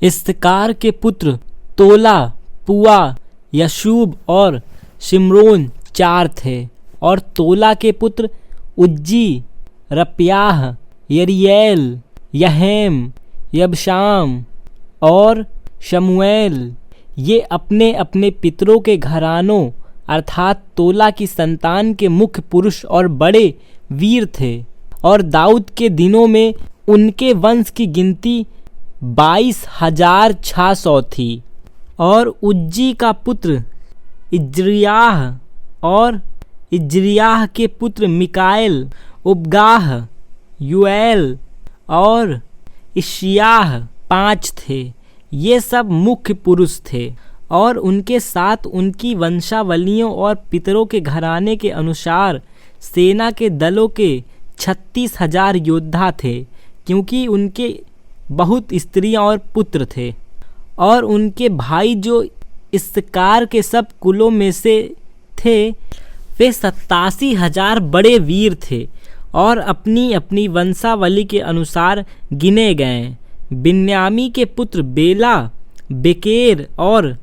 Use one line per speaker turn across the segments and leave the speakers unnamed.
इस्ताकार के पुत्र तोला, पुआ, यशूब और शिमरोन 4 थे। और तोला के पुत्र उज्जी, रप्याह, यरियल, यहेम, यबशाम और शमूएल, ये अपने अपने पितरों के घरानों अर्थात तोला की संतान के मुख्य पुरुष और बड़े वीर थे। और दाऊद के दिनों में उनके वंश की गिनती 22,600 थी। और उज्जी का पुत्र इज्रियाह और इज्रियाह के पुत्र मिकाएल, उबगाह, यूएल और इशियाह 5 थे। ये सब मुख्य पुरुष थे। और उनके साथ उनकी वंशावलियों और पितरों के घराने के अनुसार सेना के दलों के 36,000 योद्धा थे, क्योंकि उनके बहुत स्त्रियां और पुत्र थे। और उनके भाई जो इस्साकार के सब कुलों में से थे, वे 87,000 बड़े वीर थे और अपनी अपनी वंशावली के अनुसार गिने गए। बिन्यामी के पुत्र बेला, बेकेर और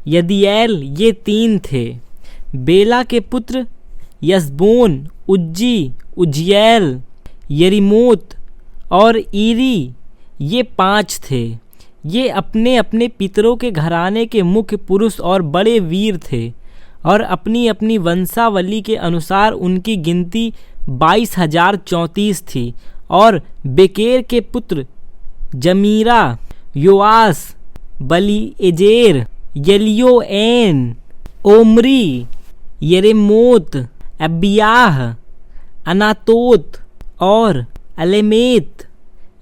यदिएल ये 3 थे। बेला के पुत्र यशबोन, उज्जी, उज्जैल, यरीमोत और ईरी ये 5 थे। ये अपने अपने पितरों के घराने के मुख्य पुरुष और बड़े वीर थे। और अपनी अपनी वंशावली के अनुसार उनकी गिनती 22,034 थी। और बेकेर के पुत्र जमीरा, योआस, बलीएजेर, यलियोएन, ओमरी, यरेमोत, अबियाह, अनातोत और अलेमेत,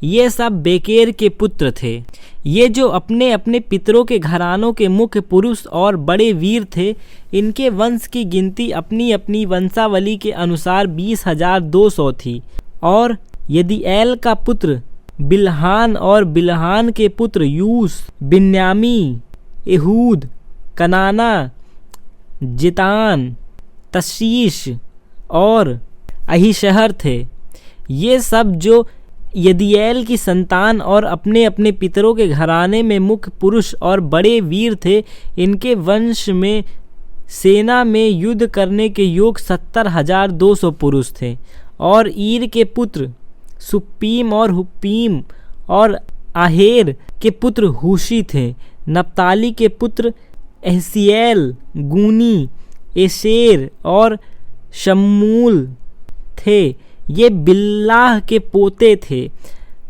ये सब बेकेर के पुत्र थे। ये जो अपने अपने पितरों के घरानों के मुख्य पुरुष और बड़े वीर थे, इनके वंश की गिनती अपनी अपनी वंशावली के अनुसार 20,200 थी। और यदिएल का पुत्र बिल्हान और बिल्हान के पुत्र यूस, बिन्यामी, एहूद, कनाना, जितान, तशीश और अहीशहर थे। ये सब जो यदिएल की संतान और अपने अपने पितरों के घराने में मुख्य पुरुष और बड़े वीर थे, इनके वंश में सेना में युद्ध करने के योग 70,200 पुरुष थे। और ईर के पुत्र सुप्पीम और हुप्पीम और आहेर के पुत्र हूशी थे। नप्ताली के पुत्र एहसिएल, गूनी, एशेर और शमूल थे। ये बिल्लाह के पोते थे।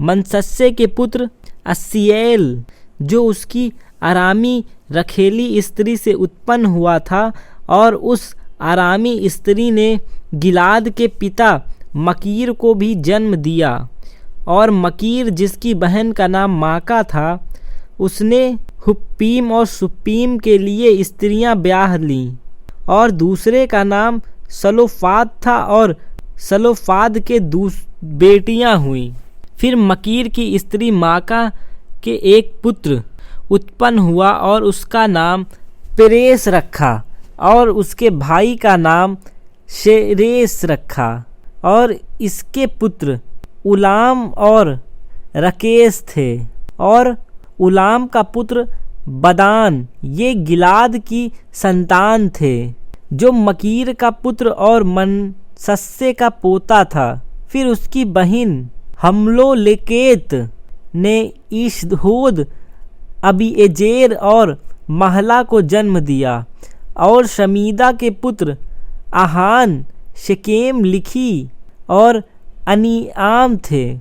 मनसस्से के पुत्र अस्सीएल, जो उसकी अरामी रखेली स्त्री से उत्पन्न हुआ था, और उस अरामी स्त्री ने गिलाद के पिता मकीर को भी जन्म दिया। और मकीर, जिसकी बहन का नाम माका था, उसने हुप्पीम और सुप्पीम के लिए स्त्रियां ब्याह लीं। और दूसरे का नाम सलोफाद था और सलोफाद के बेटियां हुईं। फिर मकीर की स्त्री माका के एक पुत्र उत्पन्न हुआ और उसका नाम पेरेस रखा, और उसके भाई का नाम शेरेस रखा। और इसके पुत्र उलाम और रकेस थे। और उलाम का पुत्र बदान, ये गिलाद की संतान थे, जो मकीर का पुत्र और मनसस्से का पोता था। फिर उसकी बहन हमलोलेकेत ने ईशहोद, अबीएजेर और महला को जन्म दिया। और शमीदा के पुत्र आहान, शेकेम, लिखी और अनीआम थे।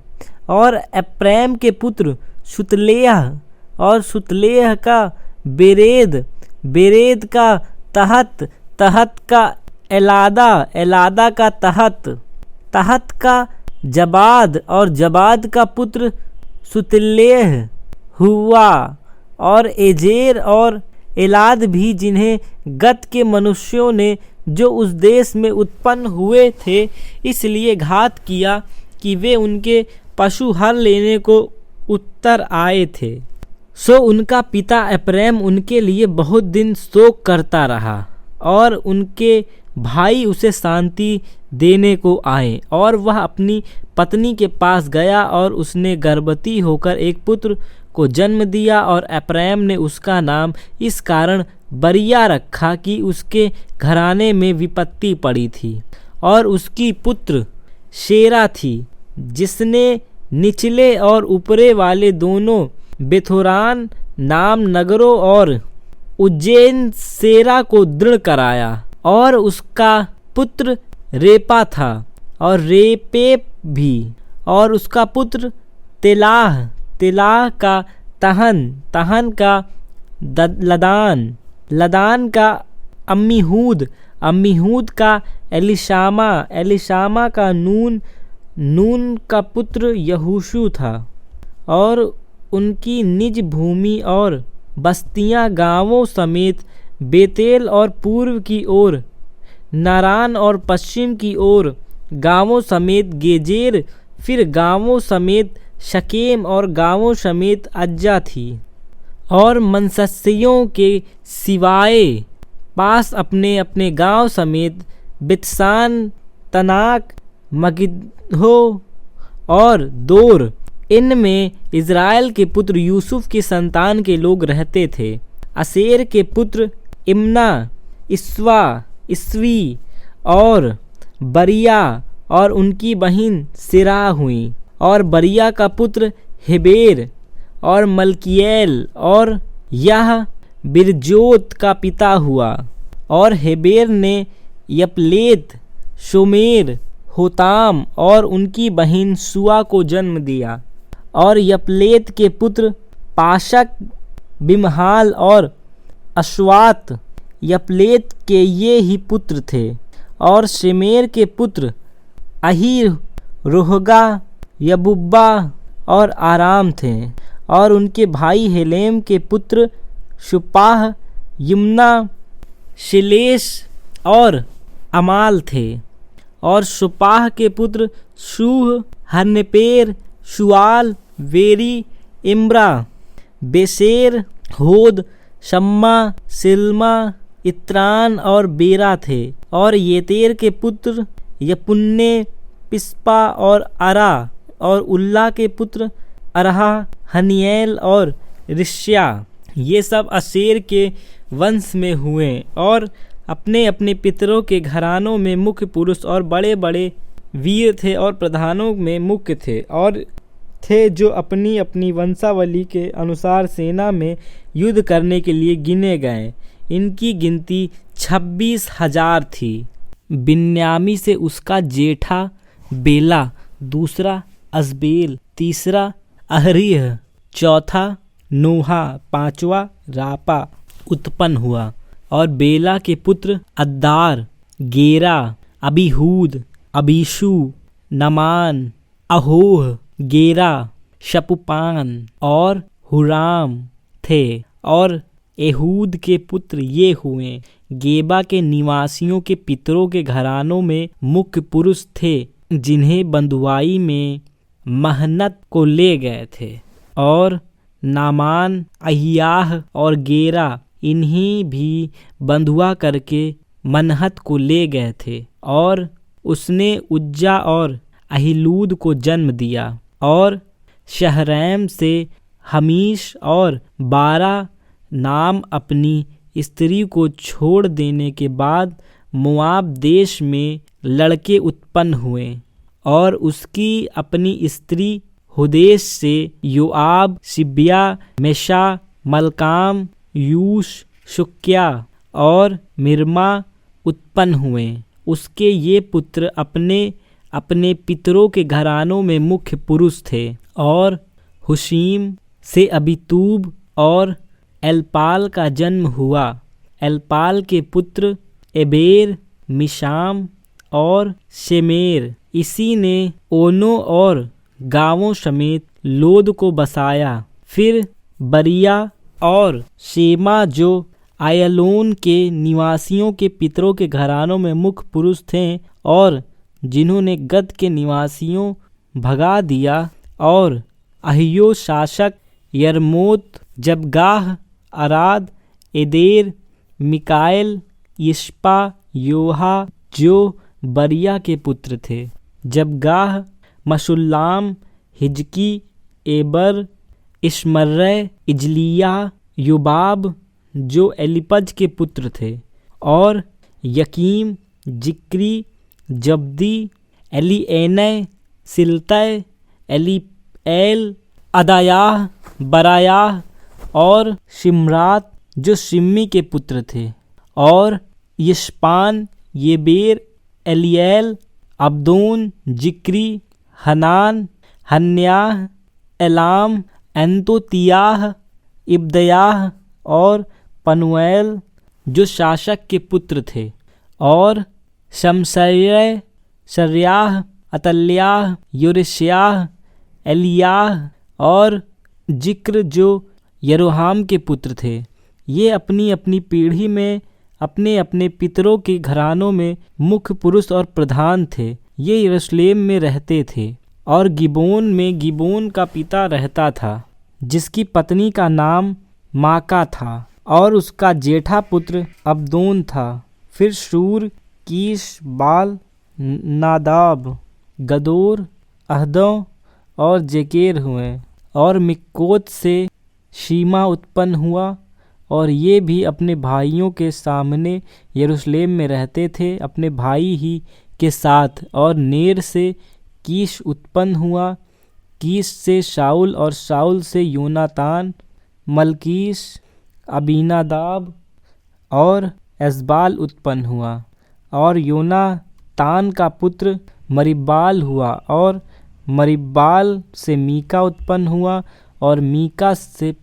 और एप्रैम के पुत्र सुतलेह, और सुतलेह का बेरेद, बेरेद का तहत, तहत का एलादा, एलादा का तहत, तहत का जबाद, और जबाद का पुत्र सुतलेह हुआ। और एजेर और एलाद भी, जिन्हें गत के मनुष्यों ने जो उस देश में उत्पन्न हुए थे इसलिए घात किया कि वे उनके पशु हर लेने को उत्तर आए थे। सो उनका पिता एप्रैम उनके लिए बहुत दिन शोक करता रहा, और उनके भाई उसे शांति देने को आए। और वह अपनी पत्नी के पास गया और उसने गर्भवती होकर एक पुत्र को जन्म दिया। और अप्रैम ने उसका नाम इस कारण बरिया रखा कि उसके घराने में विपत्ति पड़ी थी। और उसकी पुत्र शेरा थी, जिसने निचले और ऊपरे वाले दोनों बेथोरान नाम नगरों और उज्जैन सेरा को दृढ़ कराया। और उसका पुत्र रेपा था और रेपेप भी। और उसका पुत्र तेलाह, तेलाह का तहन, तहन का लदान, लदान का अम्मीहूद, अम्मीहूद का एलिशामा, एलिशामा का नून, नून का पुत्र यहूशू था। और उनकी निज भूमि और बस्तियां गांवों समेत बेतेल और पूर्व की ओर नारान और पश्चिम की ओर गांवों समेत गेजेर, फिर गांवों समेत शकेम और गांवों समेत अज्जा थी। और मनस्सियों के सिवाय पास अपने अपने गांव समेत बितसान, तनाक, मगिद्हो और दोर, इनमें इज़राइल के पुत्र यूसुफ की संतान के लोग रहते थे। असेर के पुत्र इम्ना, इस्वा, इस्वी और बरिया और उनकी बहन सिरा हुई। और बरिया का पुत्र हेबेर और मल्कियेल, और यह बिरजोत का पिता हुआ। और हेबेर ने यपलेत, शोमेर, होताम और उनकी बहन सुआ को जन्म दिया। और यपलेत के पुत्र पाशक, बिमहाल और अश्वात, यपलेत के ये ही पुत्र थे। और शेमेर के पुत्र अहीर, रोहगा, यबुब्बा और आराम थे। और उनके भाई हेलेम के पुत्र शुपाह, यमुना, शिलेश और अमाल थे। और शुपाह के पुत्र शूह, हन्नेपेर, शुआल, वेरी, इम्रा, बेसेर, होद, शम्मा, सिल्मा, इत्रान और बेरा थे। और येतेर के पुत्र यपुन्ने, पिस्पा और अरा। और उल्ला के पुत्र अरहा, हनिएल और रिश्या। ये सब अशेर के वंश में हुए और अपने अपने पितरों के घरानों में मुख्य पुरुष और बड़े बड़े वीर थे और प्रधानों में मुख्य थे और थे, जो अपनी अपनी वंशावली के अनुसार सेना में युद्ध करने के लिए गिने गए। इनकी गिनती 26,000 थी। बिन्यामी से उसका जेठा बेला, दूसरा अजबेल, तीसरा अहरिह, चौथा नोहा, पांचवा रापा उत्पन्न हुआ। और बेला के पुत्र अद्दार, गेरा, अबीहूद, अबीशू, नमान, अहोह, गेरा, शपुपान और हुराम थे। और एहूद के पुत्र ये हुए। गेबा के निवासियों के पितरों के घरानों में मुख्य पुरुष थे, जिन्हें बंधुआई में महनत को ले गए थे। और नामान, अहियाह और गेरा इन्हीं भी बंधुआ करके मनहत को ले गए थे। और उसने उज्जा और अहिलूद को जन्म दिया। और शहरैम से हमीश और 12 नाम अपनी स्त्री को छोड़ देने के बाद मोआब देश में लड़के उत्पन्न हुए। और उसकी अपनी स्त्री हुदेश से योआब, सिब्या, मेशा, मलकाम, यूश, शुक्या और मिर्मा उत्पन्न हुए। उसके ये पुत्र अपने अपने पितरों के घरानों में मुख्य पुरुष थे। और हुशीम से अबीतूब और एलपाल का जन्म हुआ। एलपाल के पुत्र एबेर, मिशाम और शेमेर। इसी ने ओनो और गांवों समेत लोद को बसाया। फिर बरिया और शेमा, जो आयलोन के निवासियों के पितरों के घरानों में मुख्य पुरुष थे और जिन्होंने गद के निवासियों भगा दिया। और अहियो शासक, यरमोत, जबगाह, अराद, एदेर, मिकाएल, यिशपा, योहा, जो बरिया के पुत्र थे। जबगाह, मशुल्लाम, हिजकी, एबर, इश्मर्रै, इजलिया, युबाब जो एलिपज के पुत्र थे, और यकीम, जिक्री, जब्दी, एलीएनै, सिल्तै, एलीएल, अदायाह, बरायाह और शिमरात जो शिम्मी के पुत्र थे, और यिशपान, येबेर, एलिएल, अब्दोन, जिक्री, हनान, हन्याह, एलाम, एन्तोतियाह, इब्दयाह और पनुएल जो शासक के पुत्र थे, और शमशरै, शर्याह, अतल्याह, योरेश्याह, एलियाह और जिक्र जो यरोहाम के पुत्र थे। ये अपनी अपनी पीढ़ी में अपने अपने पितरों के घरानों में मुख्य पुरुष और प्रधान थे। ये यरूशलेम में रहते थे, और गिबोन में गिबोन का पिता रहता था, जिसकी पत्नी का नाम माका था, और उसका जेठा पुत्र अब्दोन था। फिर शूर, कीश, बाल, नादाब, गदोर, अहदो और जेकेर हुए, और मिक्कोत से शीमा उत्पन्न हुआ, और ये भी अपने भाइयों के सामने यरूशलेम में रहते थे अपने भाई ही के साथ। और नेर से कीश उत्पन्न हुआ, कीश से शाऊल, और शाऊल से योनातान, मलकीश, अबीनादाब और एसबाल उत्पन्न हुआ। और योनातान का पुत्र मरिब्बाल हुआ, और मरिब्बाल से मीका उत्पन्न हुआ, और मीका से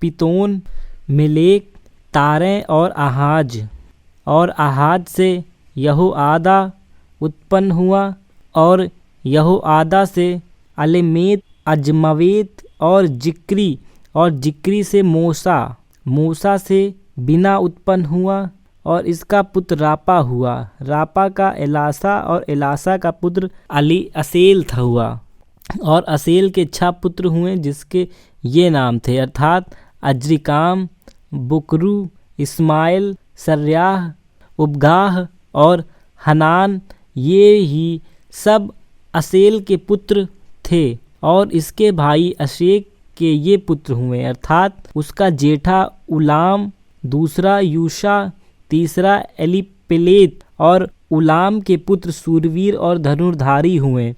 पितोन, मेलेक, तारै और आहाज, और आहाज से यहोआदा उत्पन्न हुआ, और यहोआदा से अलेमेत, अजमवेत और जिक्री, और जिक्री से मूसा, मूसा से बिना उत्पन्न हुआ, और इसका पुत्र रापा हुआ। रापा का एलासा, और एलासा का पुत्र अली असेल था हुआ। और असेल के 6 पुत्र हुए, जिसके ये नाम थे, अर्थात अज्रिकाम, बुकरू, इस्माइल, सर्याह, उबगाह और हनान। ये ही सब असेल के पुत्र थे। और इसके भाई अशेक के ये पुत्र हुए, अर्थात उसका जेठा उलाम, दूसरा यूशा, तीसरा एलीपेलेत। और उलाम के पुत्र सूरवीर और धनुर्धारी हुए,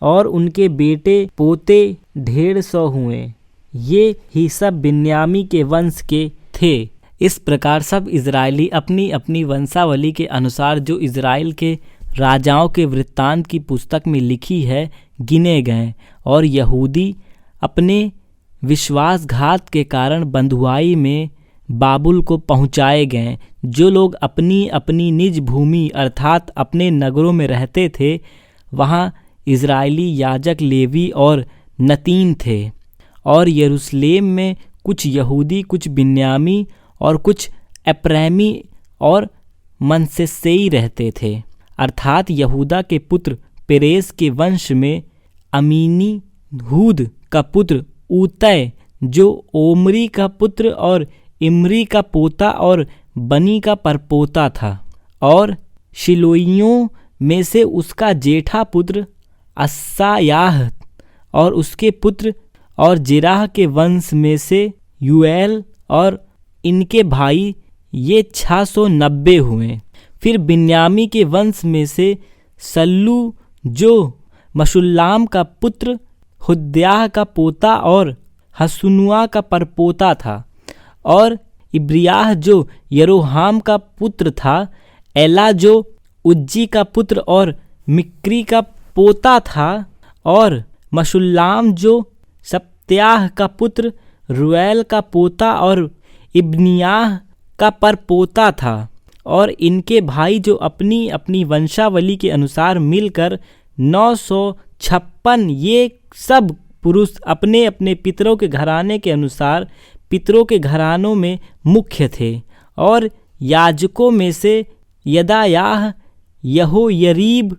और उनके बेटे पोते 150 हुए। ये ही सब बिन्यामी के वंश के थे। इस प्रकार सब इजरायली अपनी अपनी वंशावली के अनुसार, जो इजराइल के राजाओं के वृत्तांत की पुस्तक में लिखी है, गिने गए। और यहूदी अपने विश्वासघात के कारण बंधुआई में बाबुल को पहुँचाए गए। जो लोग अपनी अपनी निज भूमि अर्थात अपने नगरों में रहते थे, वहाँ इजरायली याजक, लेवी और नतीन थे। और यरूशलेम में कुछ यहूदी, कुछ बिन्यामी और कुछ एप्रैमी और मनश्शेई रहते थे। अर्थात यहूदा के पुत्र पेरेस के वंश में अमीनी हूद का पुत्र ऊतै, जो ओमरी का पुत्र और इमरी का पोता और बनी का परपोता था। और शिलोइयों में से उसका जेठा पुत्र अस्सायाह, और उसके पुत्र और जिराह के वंश में से यूएल, और इनके भाई ये 690 हुए। फिर बिन्यामी के वंश में से सल्लू, जो मशुल्लाम का पुत्र, हुद्याह का पोता और हसुनुआ का परपोता था। और इब्रियाह जो यरोहाम का पुत्र था, एला जो उज्जी का पुत्र और मिक्री का पोता था, और मशुल्लाम जो सप्त्याह का पुत्र, रुएल का पोता और इब्नियाह का परपोता था। और इनके भाई जो अपनी अपनी वंशावली के अनुसार मिलकर 956, ये सब पुरुष अपने अपने पितरों के घराने के अनुसार पितरों के घरानों में मुख्य थे। और याजकों में से यदायाह, यहोयरीब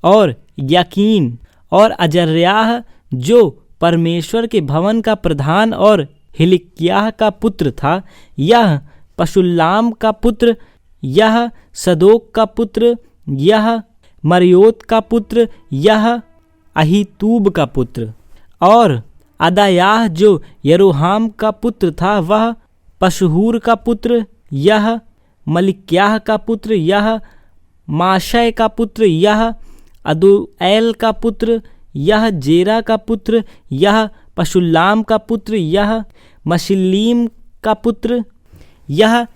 और यकीन और अजर्याह जो परमेश्वर के भवन का प्रधान और हिल्किय्याह का पुत्र था, यह पशुल्लाम का पुत्र, यह सदोक का पुत्र, यह मरियोत का पुत्र, यह अहीतूब का पुत्र। और अदायाह जो यरोहाम का पुत्र था, वह पशहूर का पुत्र, यह मलिक्याह का पुत्र, यह माशय का पुत्र, यह अदुएल का पुत्र, यह जेरा का पुत्र, यह पशुल्लाम का पुत्र, यह मशिल्लीम का पुत्र, यह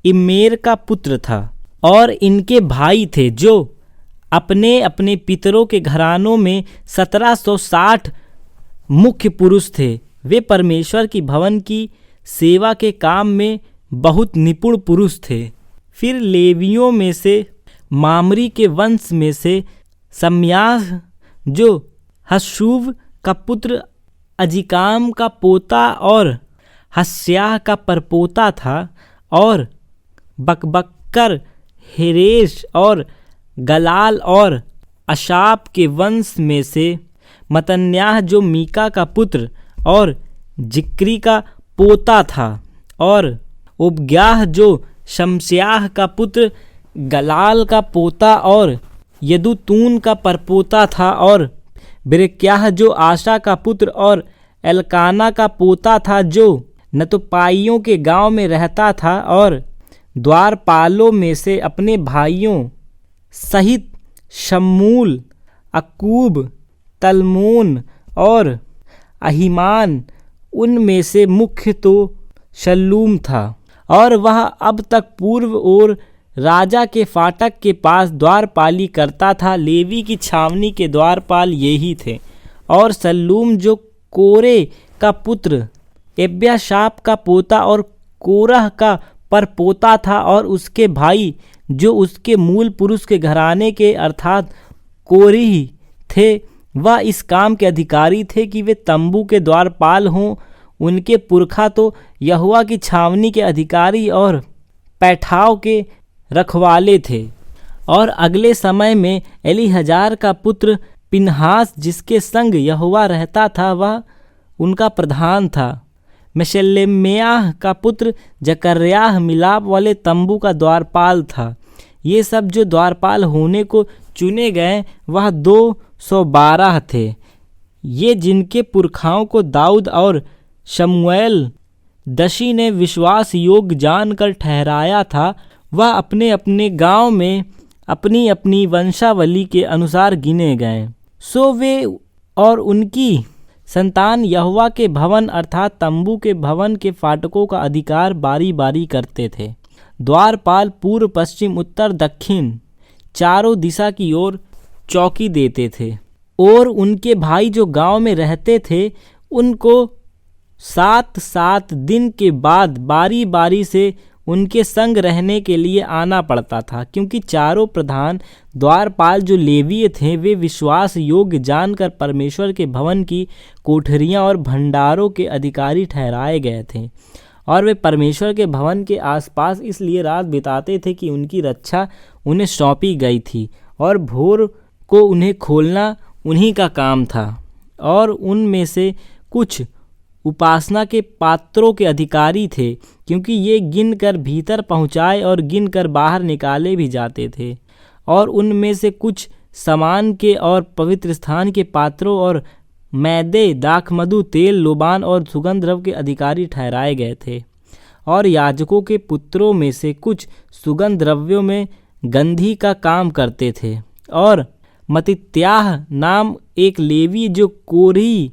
इमेर का पुत्र था। और इनके भाई थे जो अपने अपने पितरों के घरानों में 1760 मुख्य पुरुष थे। वे परमेश्वर की भवन की सेवा के काम में बहुत निपुण पुरुष थे। फिर लेवियों में से मामरी के वंश में से सम्याह जो हशूब का पुत्र, अजिकाम का पोता और हस्याह का परपोता था, और बकबक्कर, हेरेश और गलाल और अशाप के वंश में से मतन्याह जो मीका का पुत्र और जिक्री का पोता था, और उबग्याह जो शमस्याह का पुत्र, गलाल का पोता और यदुतून का परपोता था, और बिरक्याह जो आशा का पुत्र और एलकाना का पोता था, जो नतोपाइयों के गांव में रहता था, और द्वारपालों में से अपने भाइयों सहित शमूल, अकूब, तलमोन और अहीमान, उनमें से मुख्य तो शल्लूम था। और वह अब तक पूर्व ओर राजा के फाटक के पास द्वारपाली करता था। लेवी की छावनी के द्वारपाल यही थे। और शल्लूम जो कोरे का पुत्र, एब्याशाप का पोता और कोरह का परपोता था, और उसके भाई जो उसके मूल पुरुष के घराने के अर्थात कोरही थे, वह इस काम के अधिकारी थे कि वे तंबू के द्वारपाल हों। उनके पुरखा तो यहोवा की छावनी के अधिकारी और पैठाव के रखवाले थे। और अगले समय में एलीहजार का पुत्र पिनहास, जिसके संग यहोवा रहता था, वह उनका प्रधान था। मेशेलेम्याह का पुत्र जकर्याह मिलाप वाले तंबू का द्वारपाल था। ये सब जो द्वारपाल होने को चुने गए वह 212 थे। ये जिनके पुरखाओं को दाऊद और शमूएल दशी ने विश्वास योग्य जानकर ठहराया था, वह अपने अपने गांव में अपनी अपनी वंशावली के अनुसार गिने गए। सो वे और उनकी संतान यहोवा के भवन अर्थात तंबू के भवन के फाटकों का अधिकार बारी बारी करते थे। द्वारपाल पूर्व, पश्चिम, उत्तर, दक्षिण चारों दिशा की ओर चौकी देते थे। और उनके भाई जो गांव में रहते थे, उनको 7-7 दिन के बाद बारी बारी से उनके संग रहने के लिए आना पड़ता था, क्योंकि चारों प्रधान द्वारपाल जो लेवीय थे, वे विश्वास योग्य जानकर परमेश्वर के भवन की कोठरियां और भंडारों के अधिकारी ठहराए गए थे। और वे परमेश्वर के भवन के आसपास इसलिए रात बिताते थे कि उनकी रक्षा उन्हें सौंपी गई थी, और भोर को उन्हें खोलना उन्हीं का काम था। और उनमें से कुछ उपासना के पात्रों के अधिकारी थे, क्योंकि ये गिनकर भीतर पहुँचाए और गिनकर बाहर निकाले भी जाते थे। और उनमें से कुछ समान के और पवित्र स्थान के पात्रों और मैदे, दाखमधु, तेल, लोबान और सुगंध द्रव्य के अधिकारी ठहराए गए थे। और याजकों के पुत्रों में से कुछ सुगंध द्रव्यों में गंधी का काम करते थे। और मत्तित्याह नाम एक लेवी जो कोरही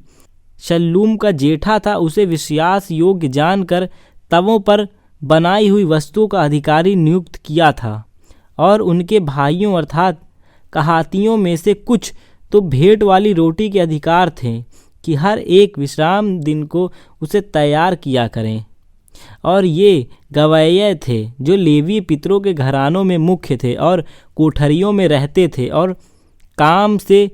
शल्लूम का जेठा था, उसे विश्वास योग्य जानकर तवों पर बनाई हुई वस्तुओं का अधिकारी नियुक्त किया था। और उनके भाइयों अर्थात कहातियों में से कुछ तो भेंट वाली रोटी के अधिकार थे कि हर एक विश्राम दिन को उसे तैयार किया करें। और ये गवैये थे जो लेवी पितरों के घरानों में मुख्य थे और कोठरियों में रहते थे और काम से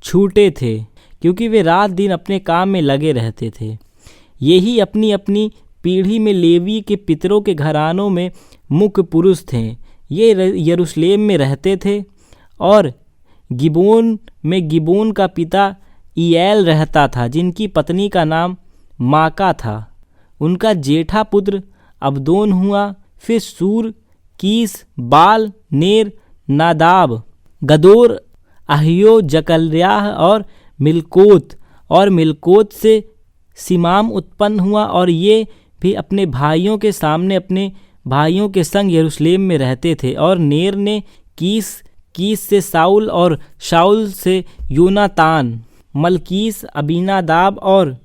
छूटे थे, क्योंकि वे रात दिन अपने काम में लगे रहते थे। यही अपनी अपनी पीढ़ी में लेवी के पितरों के घरानों में मुख्य पुरुष थे। ये यरूशलेम में रहते थे। और गिबोन में गिबोन का पिता ईएल रहता था, जिनकी पत्नी का नाम माका था। उनका जेठा पुत्र अबदोन हुआ। फिर सूर, कीस, बाल, नेर, नादाब, गदोर, अहियो, जकर्याह और मिलकोत से सिमाम उत्पन्न हुआ, और ये भी अपने भाइयों के सामने अपने भाइयों के संग यरूशलेम में रहते थे। और नेर ने कीस से साउल, और शाऊल से योनातान, मलकीस, अबीनादाब और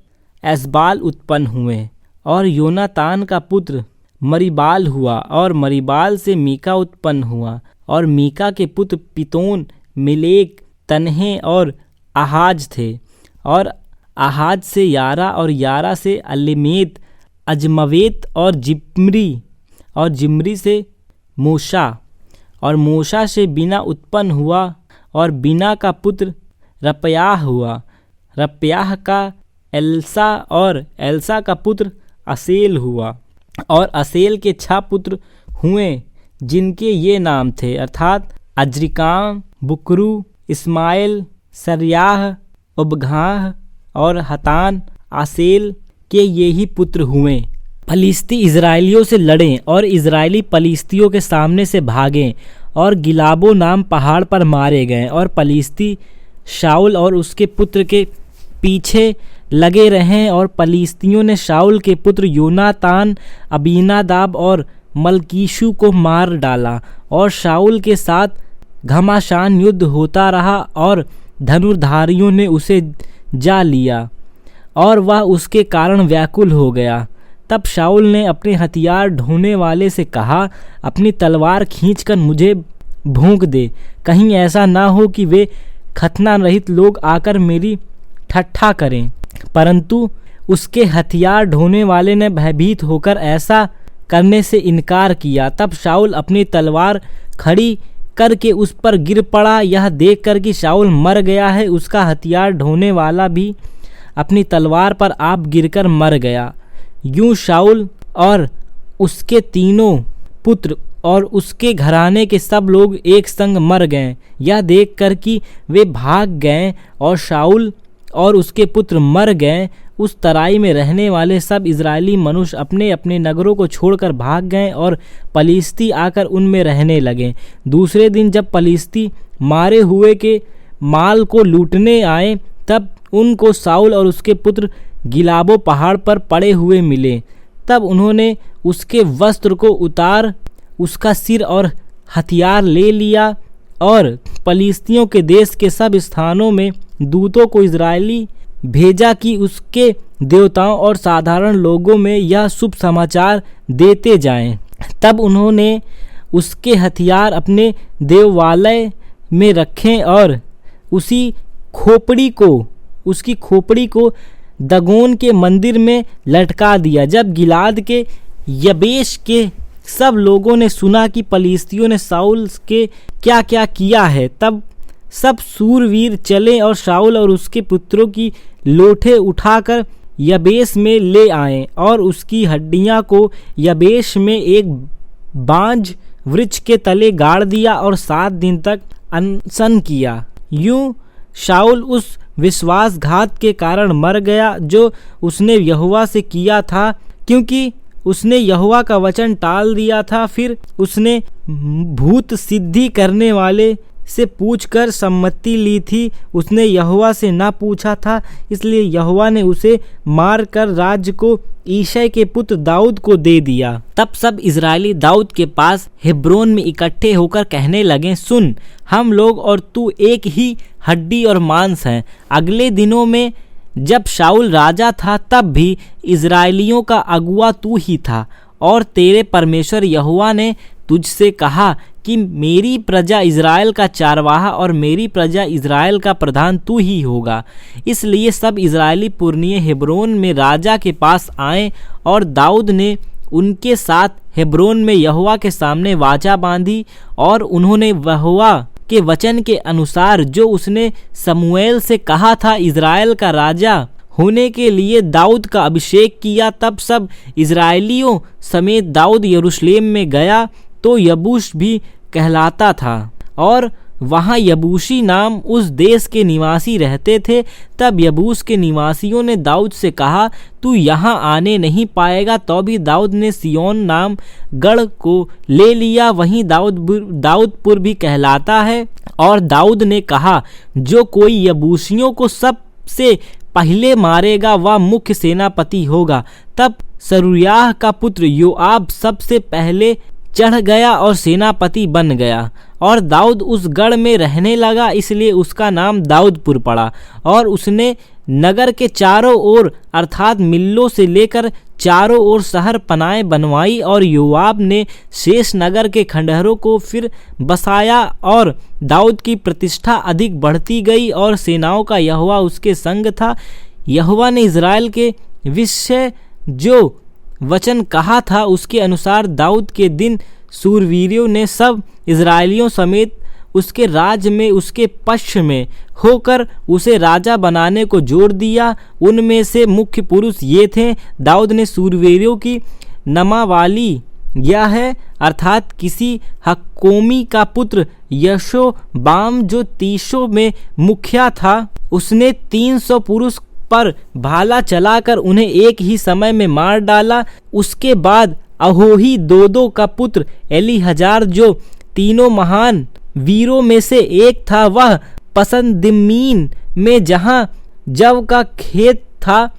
एसबाल उत्पन्न हुए। और योनातान का पुत्र मरीबाल हुआ, और मरीबाल से मीका उत्पन्न हुआ। और मीका के पुत्र पितोन, मिलेक, तन्हे और आहाज थे। और आहाज से यारा, और यारा से अलिमेत, अजमवेत और जिम्री से मूशा। और मूशा से बिना उत्पन्न हुआ, और बिना का पुत्र रपयाह हुआ। रपयाह का एल्सा, और एल्सा का पुत्र असेल हुआ। और असेल के 6 पुत्र हुए, जिनके ये नाम थे, अर्थात अज्रिकाम, बुकरू, इस्माइल, सरयाह, उबघाह और हतान। आसेल के ये ही पुत्र हुए। फलिस्ती इजराइलियों से लड़ें, और इजराइली फलिस्तियों के सामने से भागें, और गिलाबो नाम पहाड़ पर मारे गए। और फलिस्ती शाऊल और उसके पुत्र के पीछे लगे रहें। और फलिस्तियों ने शाऊल के पुत्र योनातान, अबीनादाब और मलकीशू को मार डाला। और शाऊल के साथ घमासान युद्ध होता रहा, और धनुर्धारियों ने उसे जा लिया, और वह उसके कारण व्याकुल हो गया। तब शाऊल ने अपने हथियार ढोने वाले से कहा, अपनी तलवार खींचकर मुझे भोंक दे, कहीं ऐसा ना हो कि वे खतना रहित लोग आकर मेरी ठट्ठा करें। परंतु उसके हथियार ढोने वाले ने भयभीत होकर ऐसा करने से इनकार किया। तब शाऊल अपनी तलवार खड़ी करके उस पर गिर पड़ा। यह देखकर कि शाऊल मर गया है, उसका हथियार ढोने वाला भी अपनी तलवार पर आप गिरकर मर गया। यूं शाऊल और उसके तीनों पुत्र और उसके घराने के सब लोग एक संग मर गए। यह देखकर कि वे भाग गए और शाऊल और उसके पुत्र मर गए, उस तराई में रहने वाले सब इजरायली मनुष्य अपने अपने नगरों को छोड़कर भाग गए, और पलिश्ती आकर उनमें रहने लगे। दूसरे दिन जब पलिश्ती मारे हुए के माल को लूटने आए, तब उनको शाऊल और उसके पुत्र गिलाबो पहाड़ पर पड़े हुए मिले। तब उन्होंने उसके वस्त्र को उतार उसका सिर और हथियार ले लिया, और पलिश्तियों के देश के सब स्थानों में दूतों को इजरायली भेजा कि उसके देवताओं और साधारण लोगों में यह शुभ समाचार देते जाएं। तब उन्होंने उसके हथियार अपने देवालय में रखें, और उसकी खोपड़ी को दगोन के मंदिर में लटका दिया। जब गिलाद के यबेश के सब लोगों ने सुना कि पलिश्तियों ने शाऊल के क्या क्या किया है, तब सब सूरवीर चले और शाऊल और उसके पुत्रों की लोठे उठाकर यबेश में ले आए, और उसकी हड्डियां को यबेश में एक बांज वृक्ष के तले गाड़ दिया, और 7 दिन तक अनशन किया। यूं शाऊल उस विश्वासघात के कारण मर गया जो उसने यहोवा से किया था, क्योंकि उसने यहोवा का वचन टाल दिया था। फिर उसने भूत सिद्धि करने वाले से पूछकर सम्मति ली थी। उसने यहोवा से ना पूछा था, इसलिए यहोवा ने उसे मारकर राज्य को ईशै के पुत्र दाऊद को दे दिया। तब सब इजरायली दाऊद के पास हेब्रोन में इकट्ठे होकर कहने लगे, सुन, हम लोग और तू एक ही हड्डी और मांस हैं। अगले दिनों में जब शाऊल राजा था, तब भी इजरायलियों का अगुआ तू ही था, और तेरे परमेश्वर यहोवा ने तुझसे कहा कि मेरी प्रजा इज़राइल का चारवाहा और मेरी प्रजा इज़राइल का प्रधान तू ही होगा। इसलिए सब इज़राइली पुरनिये हेब्रोन में राजा के पास आए, और दाऊद ने उनके साथ हेब्रोन में यहोवा के सामने वाचा बांधी, और उन्होंने यहोवा के वचन के अनुसार जो उसने शमूएल से कहा था इज़राइल का राजा होने के लिए दाऊद का अभिषेक किया। तब सब इज़राइलियों समेत दाऊद यरूशलेम में गया तो यबूश भी कहलाता था, और वहाँ यबूसी नाम उस देश के निवासी रहते थे। तब यबूस के निवासियों ने दाऊद से कहा, तू यहाँ आने नहीं पाएगा। तो भी दाऊद ने सिय्योन नाम गढ़ को ले लिया, वहीं दाऊदपुर भी कहलाता है। और दाऊद ने कहा, जो कोई यबूसियों को सबसे पहले मारेगा वह मुख्य सेनापति होगा। तब सरूयाह का पुत्र योआब सबसे पहले चढ़ गया और सेनापति बन गया, और दाऊद उस गढ़ में रहने लगा, इसलिए उसका नाम दाऊदपुर पड़ा। और उसने नगर के चारों ओर अर्थात मिल्लो से लेकर चारों ओर शहर पनाएं बनवाई। और योआब ने शेष नगर के खंडहरों को फिर बसाया, और दाऊद की प्रतिष्ठा अधिक बढ़ती गई, और सेनाओं का यहोवा उसके संग था। यहोवा ने इज़राइल के विषय जो वचन कहा था उसके अनुसार दाऊद के दिन सूरवीरों ने सब इज़राइलियों समेत उसके राज्य में उसके पक्ष में होकर उसे राजा बनाने को जोर दिया। उनमें से मुख्य पुरुष ये थे। दाऊद ने सूरवीरों की नमावाली यह है अर्थात किसी हक्कोमी का पुत्र यशोबाम जो 30 में मुखिया था, उसने 300 पुरुष पर भाला चलाकर उन्हें एक ही समय में मार डाला। उसके बाद अहोही दोदो का पुत्र एलीहजार जो तीनों महान वीरों में से एक था, वह पसंदिमीन में जहां जव का खेत था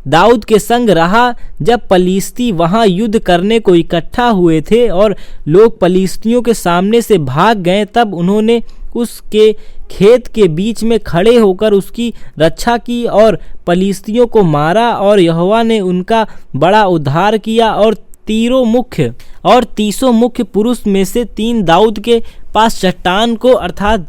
दाऊद के संग रहा। जब पलिश्ती वहां युद्ध करने को इकट्ठा हुए थे और लोग पलिश्तियों के सामने से भाग गए, तब उन्होंने उसके खेत के बीच में खड़े होकर उसकी रक्षा की और पलिश्तियों को मारा, और यहोवा ने उनका बड़ा उद्धार किया। और 300 मुख्य पुरुष में से 3 दाऊद के पास चट्टान को अर्थात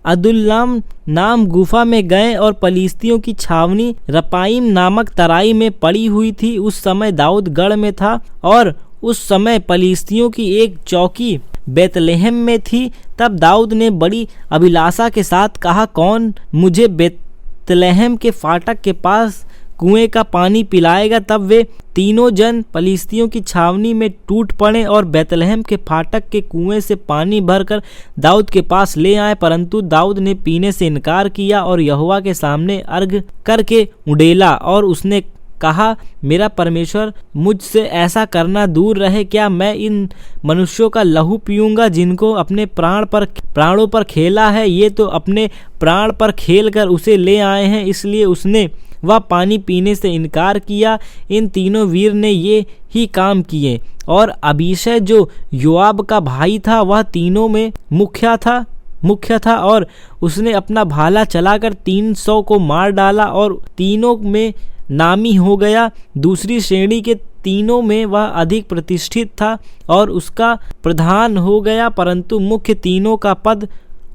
अदुल्लाम नाम गुफा में गए, और पलिश्तियों की छावनी रपाइम नामक तराई में पड़ी हुई थी। उस समय दाऊद गढ़ में था, और उस समय पलिश्तियों की एक चौकी बेतलेहम में थी। तब दाऊद ने बड़ी अभिलाषा के साथ कहा, कौन मुझे बेतलेहम के फाटक के पास कुएं का पानी पिलाएगा। तब वे तीनों जन पलिश्तियों की छावनी में टूट पड़े और बेतलेहम के फाटक के कुएं से पानी भरकर दाऊद के पास ले आए, परंतु दाऊद ने पीने से इनकार किया और यहोवा के सामने अर्घ करके उड़ेला। और उसने कहा, मेरा परमेश्वर मुझसे ऐसा करना दूर रहे, क्या मैं इन मनुष्यों का लहू पीऊंगा जिनको अपने प्राणों पर खेला है। ये तो अपने प्राण पर खेल कर उसे ले आए हैं, इसलिए उसने वह पानी पीने से इनकार किया। इन तीनों वीर ने ये ही काम किए। और अबीशै जो योआब का भाई था, वह तीनों में मुख्य था और उसने अपना भाला चलाकर 300 को मार डाला और तीनों में नामी हो गया। दूसरी श्रेणी के तीनों में वह अधिक प्रतिष्ठित था और उसका प्रधान हो गया, परंतु मुख्य तीनों का पद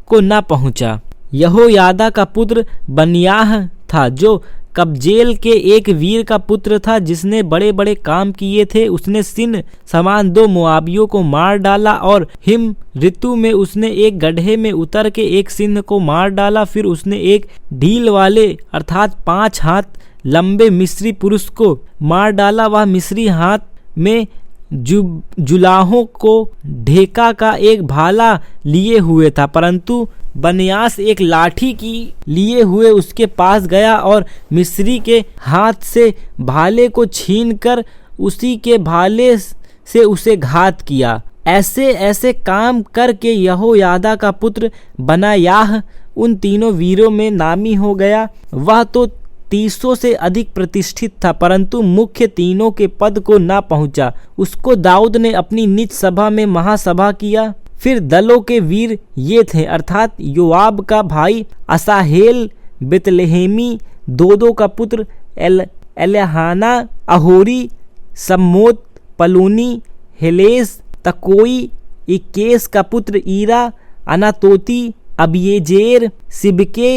को न पहुंचा। यहोयादा का पुत्र बनियाह था, जो कब्जेल के एक वीर का पुत्र था, जिसने बड़े बड़े काम किए थे। उसने सिन समान 2 मोआबियों को मार डाला और हिम ऋतु में उसने एक गड्ढे में उतर के एक सिंह को मार डाला। फिर उसने एक ढील वाले अर्थात 5 हाथ लंबे मिस्री पुरुष को मार डाला। वह मिस्री हाथ में जुलाहों को ढेका का एक भाला लिए हुए था, परंतु बनियास एक लाठी की लिए हुए उसके पास गया और मिस्री के हाथ से भाले को छीनकर उसी के भाले से उसे घात किया। ऐसे काम करके यहोयादा का पुत्र बनायाह उन तीनों वीरों में नामी हो गया। वह तो 300 से अधिक प्रतिष्ठित था, परंतु मुख्य तीनों के पद को ना पहुंचा। उसको दाऊद ने अपनी निज सभा में महासभा किया। फिर दलों के वीर ये थे, अर्थात योआब का भाई असाहेल बेतलेहेमी, दोदो का पुत्र एलहाना, अहोरी, सम्मोत, पलूनी, हेलेस, तकोई, इक्केस का पुत्र ईरा, अनातोती, अबिएजेर, सिबके,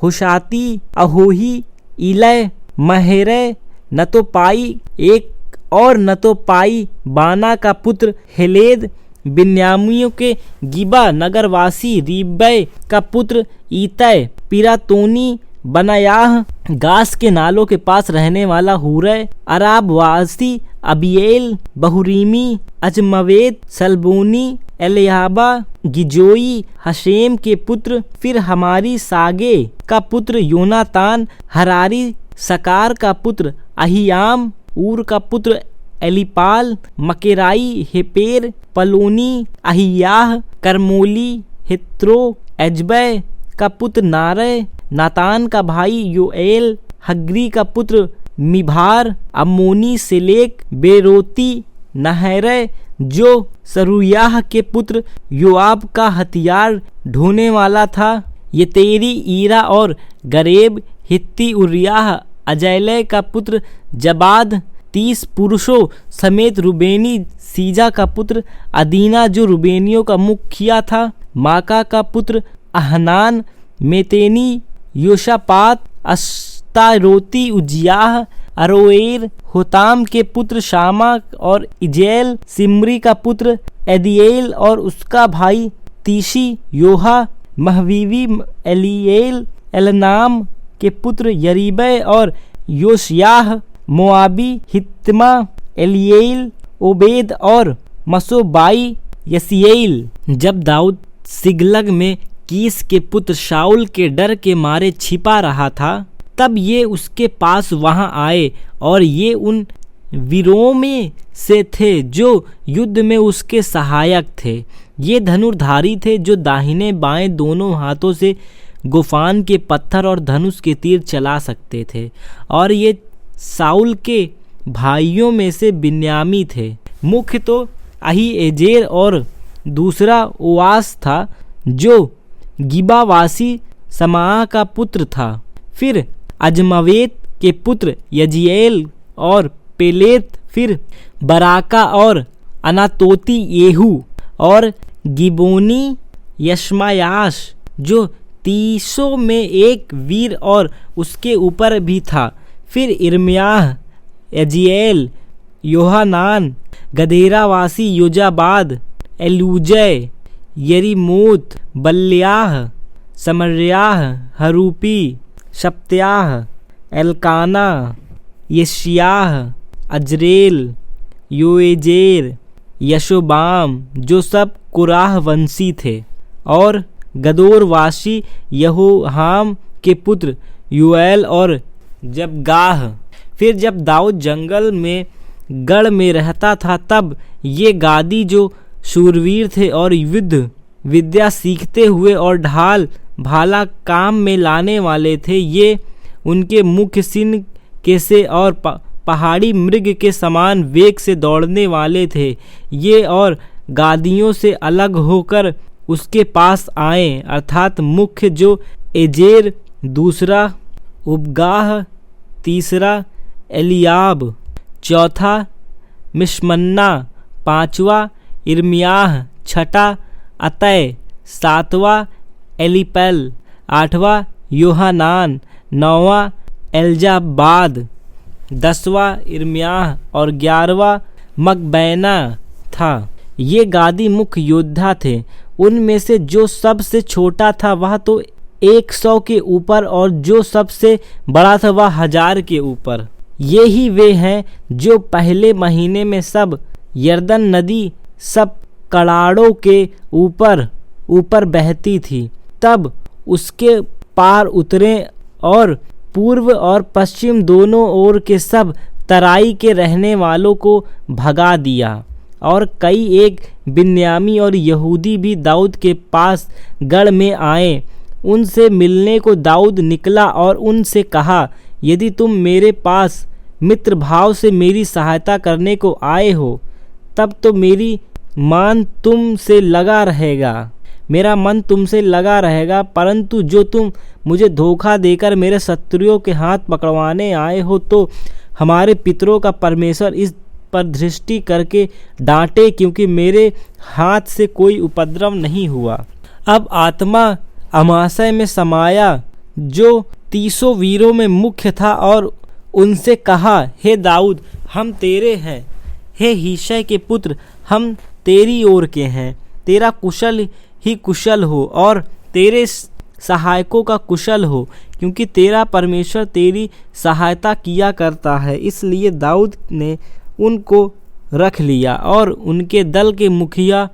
हुशाती, अहोही, इलय, महेरे, नतोपाई एक और नतोपाई बाना का पुत्र हेलेद, बिन्यामियों के गिबा नगरवासी रिबै का पुत्र ईतै, पिरातोनी, बनायाह, गास के नालों के पास रहने वाला हुरै, अराबवासी अबिएल, बहुरीमी, अजमवेत, सलबोनी, एलियाबा, गिजोई हशेम के पुत्र, फिर हमारी सागे का पुत्र योनातान, हरारी सकार का पुत्र अहियाम, ऊर का पुत्र एलिपाल, मकेराई, हेपेर, पलोनी, अहियाह, करमोली, हित्रो, एजबै का पुत्र नारे, नातान का भाई योएल, हग्री का पुत्र मिभार, अम्मोनी, सेलेक, बेरोती, नहरे, जो सरुयाह के पुत्र योआब का हथियार ढोने वाला था, येतेरी, ईरा और गरेब, हित्ती, उरियाह, अजैलै का पुत्र जबाद, 30 पुरुषों समेत रूबेनी, सीजा का पुत्र अदीना जो रूबेनियों का मुखिया था, माका का पुत्र अहनान, मेतेनी, योशापात, अस्तारोती, उजियाह, अरोएर, होताम के पुत्र शामा और इजेल, सिमरी का पुत्र एदिएल और उसका भाई तीशी, योहा, महवीवी, एलिएल, एलनाम के पुत्र यरीबै और योशियाह, मोआबी, हित्मा, एलिएल, ओबेद और मसोबाई, यसीएल। जब दाऊद सिगलग में कीस के पुत्र शाऊल के डर के मारे छिपा रहा था, तब ये उसके पास वहां आए और ये उन वीरों में से थे जो युद्ध में उसके सहायक थे। ये धनुर्धारी थे जो दाहिने बाएं दोनों हाथों से गुफान के पत्थर और धनुष के तीर चला सकते थे, और ये साउल के भाइयों में से बिन्यामी थे। मुख्य तो अहीएजेर और दूसरा ओआस था जो गिबावासी समाह का पुत्र था। फिर अजमवेत के पुत्र यजिएल और पेलेत, फिर बराका और अनातोती येहू और गिबोनी यशमायाश जो 30 में एक वीर और उसके ऊपर भी था, फिर इर्मियाह, यजिएल, योहानान, गदेरावासी योजाबाद, एलूजय, यरीमोत, बल्ल्याह, समर्याह, हरूपी, शप्त्याह, एल्काना, यशियाह, अजरेल, योएजेर, यशोबाम जो सब कुराह वंशी थे, और गदोरवासी यहोहाम के पुत्र योएल और जबगाह। फिर जब दाऊद जंगल में गढ़ में रहता था, तब ये गादी जो शूरवीर थे और युद्ध विद्या सीखते हुए और ढाल भाला काम में लाने वाले थे, ये उनके मुख्य सिंह के से और पहाड़ी मृग के समान वेग से दौड़ने वाले थे। ये और गादियों से अलग होकर उसके पास आए, अर्थात मुख्य जो एजेर, दूसरा उबगाह, तीसरा एलियाब, चौथा मिशमन्ना, पांचवा इर्मियाह, छठा अतै, सातवां एलिपल, आठवां योहानान, नौवां एल्जाबाद, 10वां इर्मियाह और 11वां मकबैना था। ये गादी मुख्य योद्धा थे। उनमें से जो सबसे छोटा था वह तो 100 के ऊपर, और जो सबसे बड़ा था वह 1000 के ऊपर। ये ही वे हैं जो पहले महीने में सब यरदन नदी सब कड़ाड़ों के ऊपर ऊपर बहती थी, तब उसके पार उतरे और पूर्व और पश्चिम दोनों ओर के सब तराई के रहने वालों को भगा दिया। और कई एक बिन्यामी और यहूदी भी दाऊद के पास गढ़ में आए। उनसे मिलने को दाऊद निकला और उनसे कहा, यदि तुम मेरे पास मित्र भाव से मेरी सहायता करने को आए हो, तब तो मेरा मन तुमसे लगा रहेगा, परंतु जो तुम मुझे धोखा देकर मेरे शत्रुओं के हाथ पकड़वाने आए हो, तो हमारे पितरों का परमेश्वर इस पर दृष्टि करके डांटे, क्योंकि मेरे हाथ से कोई उपद्रव नहीं हुआ। अब आत्मा अमाशय में समाया, जो 300 वीरों में मुख्य था, और उनसे कहा, हे दाऊद, हम तेरे हैं। हे यिशै के पुत्र, हम तेरी ओर के हैं। तेरा कुशल ही कुशल हो और तेरे सहायकों का कुशल हो, क्योंकि तेरा परमेश्वर तेरी सहायता किया करता है। इसलिए दाऊद ने उनको रख लिया और उनके दल के मुखिया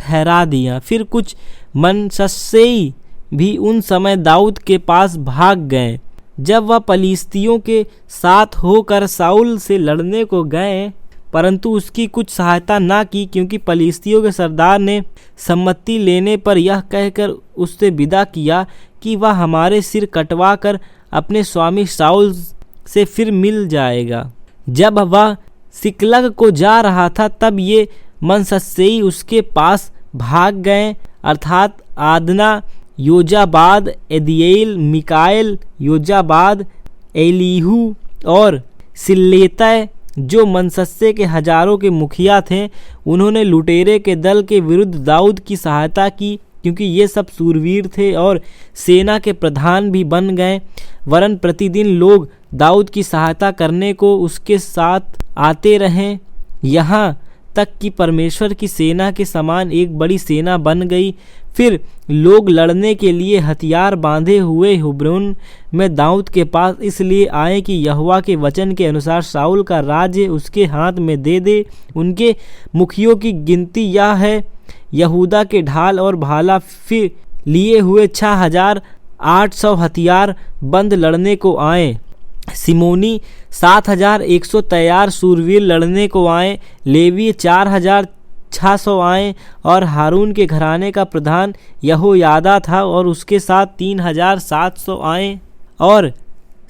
ठहरा दिया। फिर कुछ मनश्शेई भी उन समय दाऊद के पास भाग गए। जब वह पलिश्तियों के साथ होकर साउल से लड़ने को गए, परंतु उसकी कुछ सहायता ना की, क्योंकि पलिश्तियों के सरदार ने सम्मति लेने पर यह कहकर उससे विदा किया कि वह हमारे सिर कटवा कर अपने स्वामी साउल से फिर मिल जाएगा। जब वह सिकलग को जा रहा था, तब ये मनश्शेई उसके पास भाग गए, अर्थात आदना, योजाबाद, एदिएल, मिकाएल, योजाबाद, एलीहू और सिल्लेतै, जो मनश्शे के हजारों के मुखिया थे। उन्होंने लुटेरे के दल के विरुद्ध दाऊद की सहायता की, क्योंकि ये सब सूरवीर थे और सेना के प्रधान भी बन गए। वरन प्रतिदिन लोग दाऊद की सहायता करने को उसके साथ आते रहे, यहाँ तक कि परमेश्वर की सेना के समान एक बड़ी सेना बन गई। फिर लोग लड़ने के लिए हथियार बांधे हुए हेब्रोन में दाऊद के पास इसलिए आए कि यहोवा के वचन के अनुसार साउल का राज्य उसके हाथ में दे दे। उनके मुखियों की गिनती यह है, यहूदा के ढाल और भाला फिर लिए हुए 6,800 हथियार बंद लड़ने को आए। सिमोनी 7,100 तैयार सूरवीर लड़ने को आए। लेवी 4,600 आए और हारून के घराने का प्रधान यहोयादा था और उसके साथ 3,700 आए। और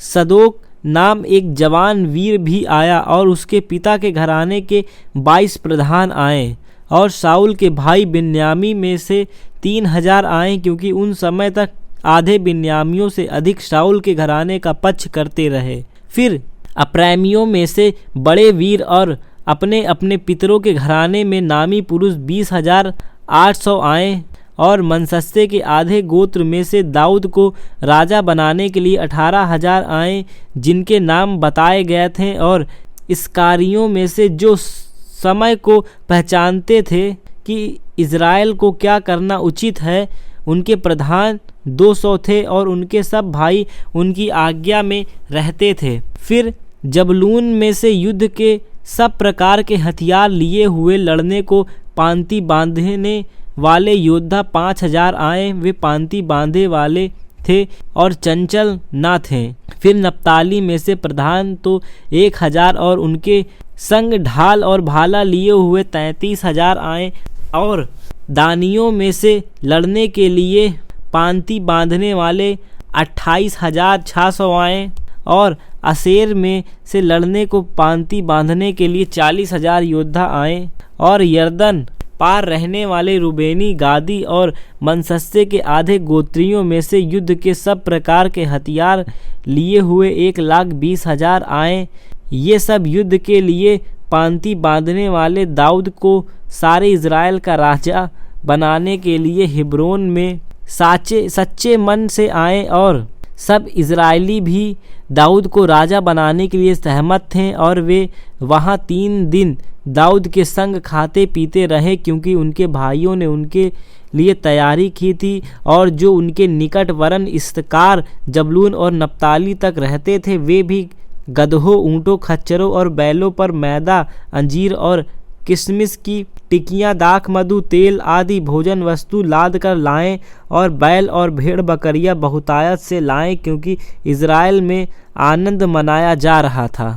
सदोक नाम एक जवान वीर भी आया और उसके पिता के घराने के 22 प्रधान आए। और साउल के भाई बिन्यामी में से 3,000 आए, क्योंकि उन समय तक आधे बिन्यामियों से अधिक शाऊल के घराने का पक्ष करते रहे। फिर अप्रैमियों में से बड़े वीर और अपने अपने पितरों के घराने में नामी पुरुष 20,800 आए। और मनश्शे के आधे गोत्र में से दाऊद को राजा बनाने के लिए 18,000 आए, जिनके नाम बताए गए थे। और इसकारियों में से जो समय को पहचानते थे कि इज़राइल को क्या करना उचित है, उनके प्रधान 200 थे और उनके सब भाई उनकी आज्ञा में रहते थे। फिर जबूलून में से युद्ध के सब प्रकार के हथियार लिए हुए लड़ने को पांति बांधने वाले योद्धा 5,000 आए। वे पांति बांधे वाले थे और चंचल न थे। फिर नप्ताली में से प्रधान तो 1,000 और उनके संग ढाल और भाला लिए हुए 33,000 आए। और दानियों में से लड़ने के लिए पांति बांधने वाले 28,600 आए। और असेर में से लड़ने को पांति बांधने के लिए 40,000 योद्धा आए। और यरदन पार रहने वाले रूबेनी, गादी और मनश्शे के आधे गोत्रियों में से युद्ध के सब प्रकार के हथियार लिए हुए 1,20,000 आए। ये सब युद्ध के लिए पांति बांधने वाले दाऊद को सारे इज़राइल का राजा बनाने के लिए हेब्रोन में सच्चे मन से आए। और सब इज़राइली भी दाऊद को राजा बनाने के लिए सहमत थे। और वे वहाँ 3 दिन दाऊद के संग खाते पीते रहे, क्योंकि उनके भाइयों ने उनके लिए तैयारी की थी। और जो उनके निकट वरन इस्साकार, जबूलून और नप्ताली तक रहते थे, वे भी गदहों, ऊँटों, खच्चरों और बैलों पर मैदा, अंजीर और किशमिश की टिकियाँ, दाख, मधु, तेल आदि भोजन वस्तु लाद कर लाएं। और बैल और भेड़ बकरियाँ बहुतायत से लाएं, क्योंकि इज़राइल में आनंद मनाया जा रहा था।